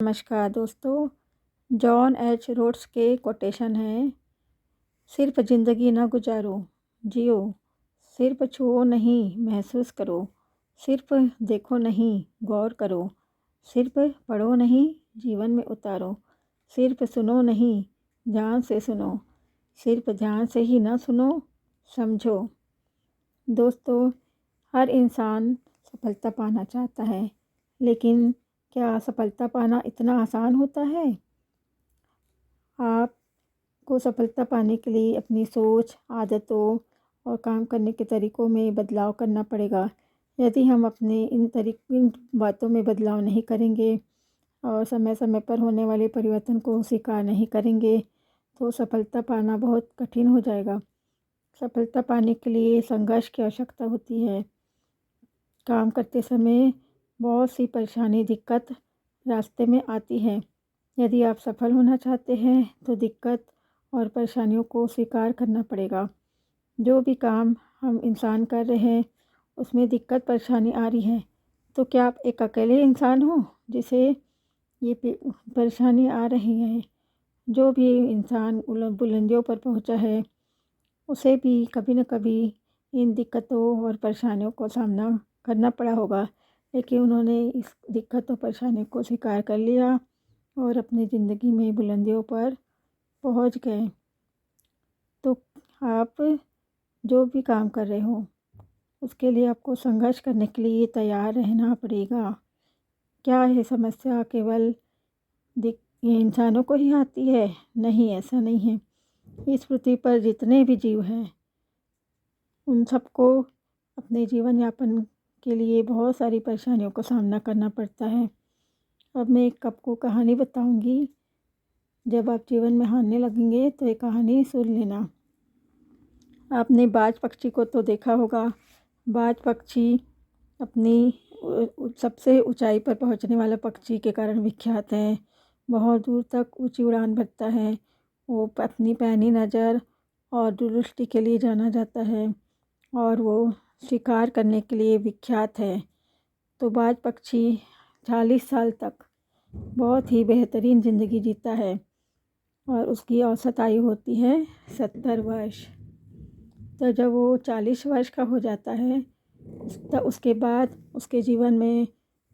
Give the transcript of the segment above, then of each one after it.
नमस्कार दोस्तों। John H roads के कोटेशन है, सिर्फ ज़िंदगी ना गुजारो, जियो। सिर्फ छुओ नहीं, महसूस करो। सिर्फ देखो नहीं, गौर करो। सिर्फ पढ़ो नहीं, जीवन में उतारो। सिर्फ सुनो नहीं, ध्यान से सुनो। सिर्फ ध्यान से ही ना सुनो, समझो। दोस्तों, हर इंसान सफलता पाना चाहता है, लेकिन क्या सफलता पाना इतना आसान होता है? आपको सफलता पाने के लिए अपनी सोच, आदतों और काम करने के तरीक़ों में बदलाव करना पड़ेगा। यदि हम अपने इन बातों में बदलाव नहीं करेंगे और समय समय पर होने वाले परिवर्तन को स्वीकार नहीं करेंगे, तो सफलता पाना बहुत कठिन हो जाएगा। सफलता पाने के लिए संघर्ष की आवश्यकता होती है। काम करते समय बहुत सी परेशानी, दिक्कत रास्ते में आती है। यदि आप सफल होना चाहते हैं तो दिक्कत और परेशानियों को स्वीकार करना पड़ेगा। जो भी काम हम इंसान कर रहे हैं उसमें दिक्कत परेशानी आ रही है, तो क्या आप एक अकेले इंसान हो जिसे ये परेशानी आ रही है? जो भी इंसान बुलंदियों पर पहुंचा है उसे भी कभी न कभी इन दिक्कतों और परेशानियों को सामना करना पड़ा होगा, लेकिन उन्होंने इस दिक्कत और परेशानी को स्वीकार कर लिया और अपनी ज़िंदगी में बुलंदियों पर पहुंच गए। तो आप जो भी काम कर रहे हो उसके लिए आपको संघर्ष करने के लिए तैयार रहना पड़ेगा। क्या यह समस्या केवल इंसानों को ही आती है? नहीं, ऐसा नहीं है। इस पृथ्वी पर जितने भी जीव हैं उन सबको अपने जीवन यापन के लिए बहुत सारी परेशानियों का सामना करना पड़ता है। अब मैं एक आपको कहानी बताऊंगी। जब आप जीवन में हारने लगेंगे तो ये कहानी सुन लेना। आपने बाज पक्षी को तो देखा होगा। बाज पक्षी अपनी सबसे ऊंचाई पर पहुंचने वाला पक्षी के कारण विख्यात है। बहुत दूर तक ऊंची उड़ान भरता है। वो अपनी पैनी नज़र और दूरदृष्टि के लिए जाना जाता है और वो शिकार करने के लिए विख्यात है। तो बाज पक्षी 40 साल तक बहुत ही बेहतरीन ज़िंदगी जीता है और उसकी औसत आयु होती है 70 वर्ष। तो जब वो 40 वर्ष का हो जाता है तो उसके बाद उसके जीवन में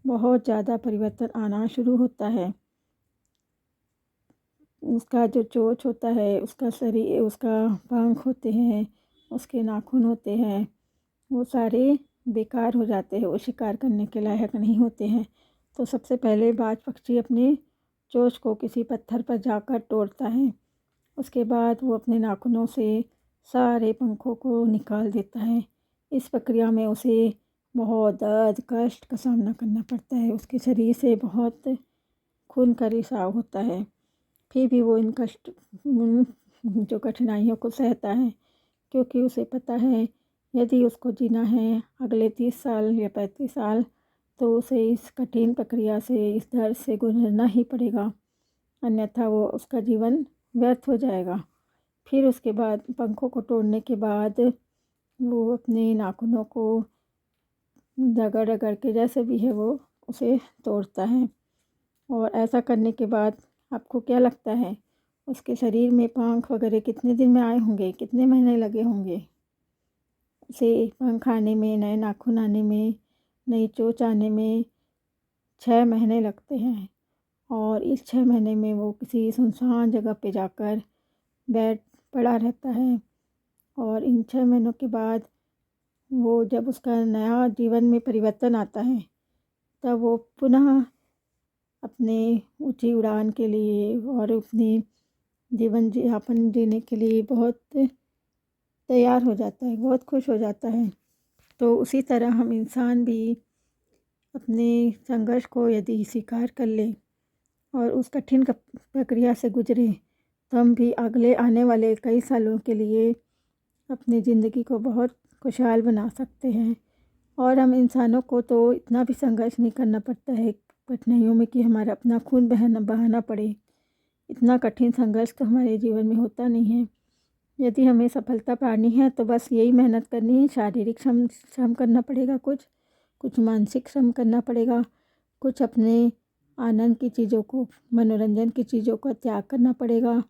बहुत ज़्यादा परिवर्तन आना शुरू होता है। उसका जो चोंच होता है, उसका शरीर, उसका पंख होते हैं, उसके नाखून होते हैं, वो सारे बेकार हो जाते हैं। वो शिकार करने के लायक नहीं होते हैं। तो सबसे पहले बाज पक्षी अपने चोंच को किसी पत्थर पर जाकर तोड़ता है। उसके बाद वो अपने नाखूनों से सारे पंखों को निकाल देता है। इस प्रक्रिया में उसे बहुत दर्द, कष्ट का सामना करना पड़ता है। उसके शरीर से बहुत खून का रिसाव होता है। फिर भी वो इन जो कठिनाइयों को सहता है, क्योंकि उसे पता है यदि उसको जीना है अगले 30 साल या 35 साल, तो उसे इस कठिन प्रक्रिया से, इस दर्द से गुजरना ही पड़ेगा, अन्यथा वो उसका जीवन व्यर्थ हो जाएगा। फिर उसके बाद पंखों को तोड़ने के बाद वो अपने नाखूनों को रगड़ रगड़ के, जैसे भी है, वो उसे तोड़ता है। और ऐसा करने के बाद आपको क्या लगता है उसके शरीर में पंख वगैरह कितने दिन में आए होंगे? कितने महीने लगे होंगे उसे पंख आने में, नए नाखून आने में, नई चोंच आने में 6 महीने लगते हैं। और इस 6 महीने में वो किसी सुनसान जगह पे जाकर बैठ पड़ा रहता है। और इन 6 महीनों के बाद वो जब उसका नया जीवन में परिवर्तन आता है, तब वो पुनः अपने ऊंची उड़ान के लिए और अपनी जीवन यापन जीने के लिए बहुत तैयार हो जाता है, बहुत खुश हो जाता है। तो उसी तरह हम इंसान भी अपने संघर्ष को यदि स्वीकार कर लें और उस कठिन प्रक्रिया से गुजरें, तो हम भी अगले आने वाले कई सालों के लिए अपनी ज़िंदगी को बहुत खुशहाल बना सकते हैं। और हम इंसानों को तो इतना भी संघर्ष नहीं करना पड़ता है कठिनाइयों में कि हमारा अपना खून बहाना पड़े। इतना कठिन संघर्ष तो हमारे जीवन में होता नहीं है। यदि हमें सफलता पानी है तो बस यही मेहनत करनी है। शारीरिक श्रम करना पड़ेगा, कुछ मानसिक श्रम करना पड़ेगा, कुछ अपने आनंद की चीज़ों को, मनोरंजन की चीज़ों का त्याग करना पड़ेगा।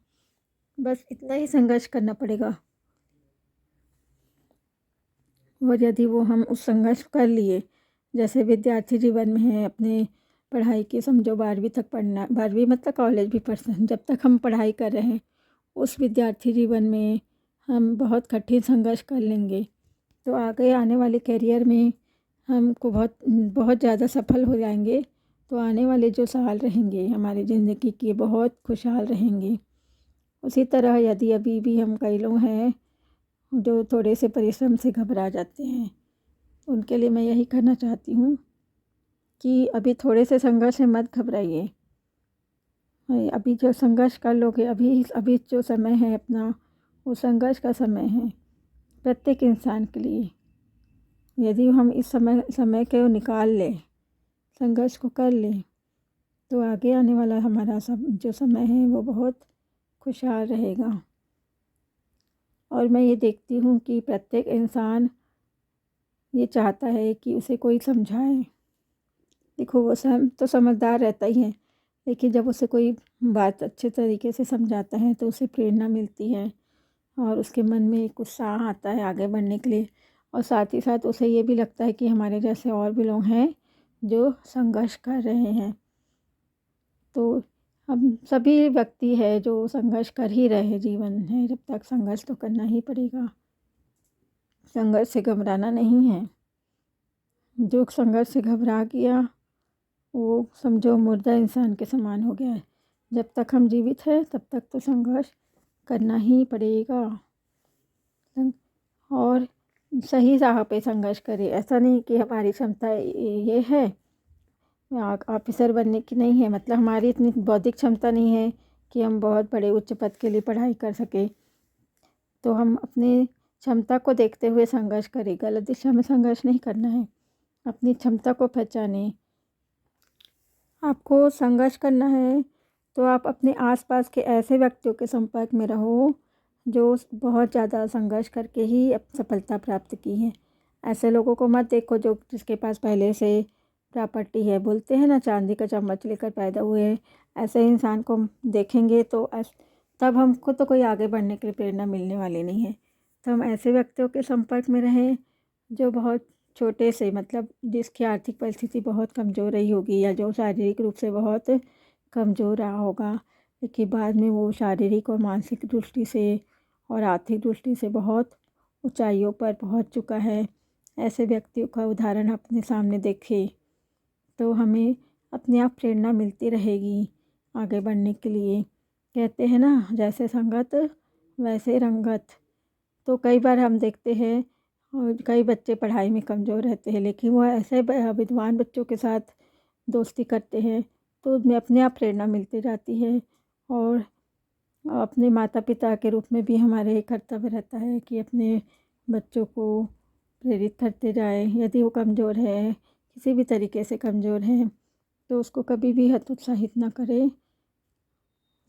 बस इतना ही संघर्ष करना पड़ेगा। और यदि वो हम उस संघर्ष कर लिए, जैसे विद्यार्थी जीवन में है, अपने पढ़ाई की समझो 12वीं तक पढ़ना, 12वीं मतलब कॉलेज भी पढ़ जब तक हम पढ़ाई कर रहे हैं, उस विद्यार्थी जीवन में हम बहुत कठिन संघर्ष कर लेंगे, तो आगे आने वाले करियर में हमको बहुत बहुत ज़्यादा सफल हो जाएंगे। तो आने वाले जो साल रहेंगे हमारी ज़िंदगी के, बहुत खुशहाल रहेंगे। उसी तरह यदि अभी भी हम कई लोग हैं जो थोड़े से परिश्रम से घबरा जाते हैं, उनके लिए मैं यही कहना चाहती हूँ कि अभी थोड़े से संघर्ष से मत घबराइए। अभी जो संघर्ष कर लोगे, अभी अभी जो समय है अपना, वो संघर्ष का समय है प्रत्येक इंसान के लिए। यदि हम इस समय को निकाल लें, संघर्ष को कर लें, तो आगे आने वाला हमारा सब जो समय है वो बहुत खुशहाल रहेगा। और मैं ये देखती हूँ कि प्रत्येक इंसान ये चाहता है कि उसे कोई समझाए। देखो वो तो समझदार रहता ही है, लेकिन जब उसे कोई बात अच्छे तरीके से समझाता है तो उसे प्रेरणा मिलती है और उसके मन में एक उत्साह आता है आगे बढ़ने के लिए। और साथ ही साथ उसे ये भी लगता है कि हमारे जैसे और भी लोग हैं जो संघर्ष कर रहे हैं। तो हम सभी व्यक्ति है जो संघर्ष कर ही रहे हैं, जीवन है जब तक संघर्ष तो करना ही पड़ेगा। संघर्ष से घबराना नहीं है। जो संघर्ष से घबरा गया वो समझो मुर्दा इंसान के समान हो गया है। जब तक हम जीवित हैं तब तक तो संघर्ष करना ही पड़ेगा। और सही राह पे संघर्ष करें। ऐसा नहीं कि हमारी क्षमता ये है, ऑफिसर बनने की नहीं है, मतलब हमारी इतनी बौद्धिक क्षमता नहीं है कि हम बहुत बड़े उच्च पद के लिए पढ़ाई कर सके। तो हम अपनी क्षमता को देखते हुए संघर्ष करें। गलत दिशा में संघर्ष नहीं करना है। अपनी क्षमता को पहचानें। आपको संघर्ष करना है तो आप अपने आसपास के ऐसे व्यक्तियों के संपर्क में रहो जो बहुत ज़्यादा संघर्ष करके ही सफलता प्राप्त की है। ऐसे लोगों को मत देखो जो जिसके पास पहले से प्रॉपर्टी है। बोलते हैं ना, चांदी का चम्मच लेकर पैदा हुए हैं। ऐसे इंसान को देखेंगे तो तब हमको तो कोई आगे बढ़ने के लिए प्रेरणा मिलने वाली नहीं है। तो हम ऐसे व्यक्तियों के संपर्क में रहें जो बहुत छोटे से, मतलब जिसकी आर्थिक परिस्थिति बहुत कमज़ोर रही होगी या जो शारीरिक रूप से बहुत कमज़ोर रहा होगा, लेकिन बाद में वो शारीरिक और मानसिक दृष्टि से और आर्थिक दृष्टि से बहुत ऊंचाइयों पर पहुंच चुका है। ऐसे व्यक्तियों का उदाहरण अपने सामने देखें तो हमें अपने आप प्रेरणा मिलती रहेगी आगे बढ़ने के लिए। कहते हैं ना, जैसे संगत वैसे रंगत। तो कई बार हम देखते हैं और कई बच्चे पढ़ाई में कमज़ोर रहते हैं, लेकिन वो ऐसे विद्वान बच्चों के साथ दोस्ती करते हैं तो उनमें अपने आप प्रेरणा मिलती जाती है। और अपने माता पिता के रूप में भी हमारे कर्तव्य रहता है कि अपने बच्चों को प्रेरित करते जाएं। यदि वो कमज़ोर है, किसी भी तरीके से कमज़ोर है, तो उसको कभी भी हतोत्साहित ना करें।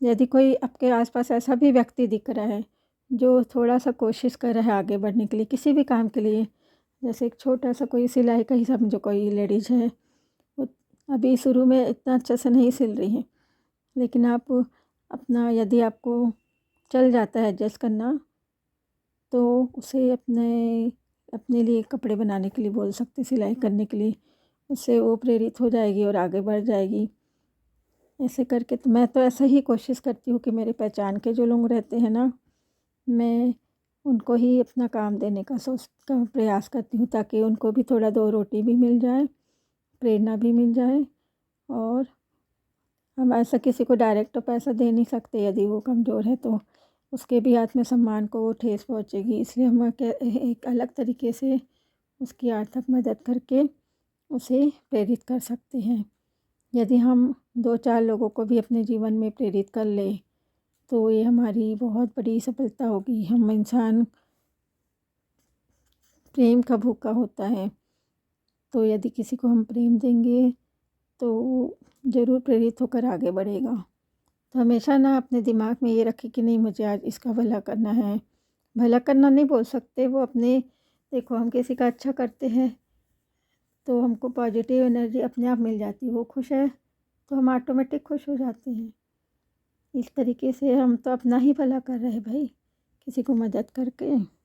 यदि कोई आपके आसपास ऐसा भी व्यक्ति दिख रहा है जो थोड़ा सा कोशिश कर रहा है आगे बढ़ने के लिए किसी भी काम के लिए, जैसे एक छोटा सा कोई सिलाई का ही समझो, कोई लेडीज़ है वो अभी शुरू में इतना अच्छा से नहीं सिल रही है, लेकिन आप अपना यदि आपको चल जाता है एडजस्ट करना, तो उसे अपने लिए कपड़े बनाने के लिए बोल सकते, सिलाई करने के लिए। उससे वो प्रेरित हो जाएगी और आगे बढ़ जाएगी। ऐसे करके तो मैं तो ऐसा ही कोशिश करती हूँ कि मेरे पहचान के जो लोग रहते हैं ना, मैं उनको ही अपना काम देने का प्रयास करती हूँ ताकि उनको भी थोड़ा दो रोटी भी मिल जाए, प्रेरणा भी मिल जाए। और हम ऐसा किसी को डायरेक्ट तो पैसा दे नहीं सकते, यदि वो कमज़ोर है तो उसके भी आत्मसम्मान को ठेस पहुँचेगी। इसलिए हम एक अलग तरीके से उसकी आर्थिक मदद करके उसे प्रेरित कर सकते हैं। यदि हम 2-4 लोगों को भी अपने जीवन में प्रेरित कर लें तो ये हमारी बहुत बड़ी सफलता होगी। हम इंसान प्रेम का भूखा होता है, तो यदि किसी को हम प्रेम देंगे तो ज़रूर प्रेरित होकर आगे बढ़ेगा। तो हमेशा ना अपने दिमाग में ये रखें कि नहीं, मुझे आज इसका भला करना है। भला करना नहीं बोल सकते, वो अपने, देखो हम किसी का अच्छा करते हैं तो हमको पॉजिटिव एनर्जी अपने आप मिल जाती है। वो खुश है तो हम ऑटोमेटिक खुश हो जाते हैं। इस तरीके से हम तो अपना ही भला कर रहे हैं भाई, किसी को मदद करके।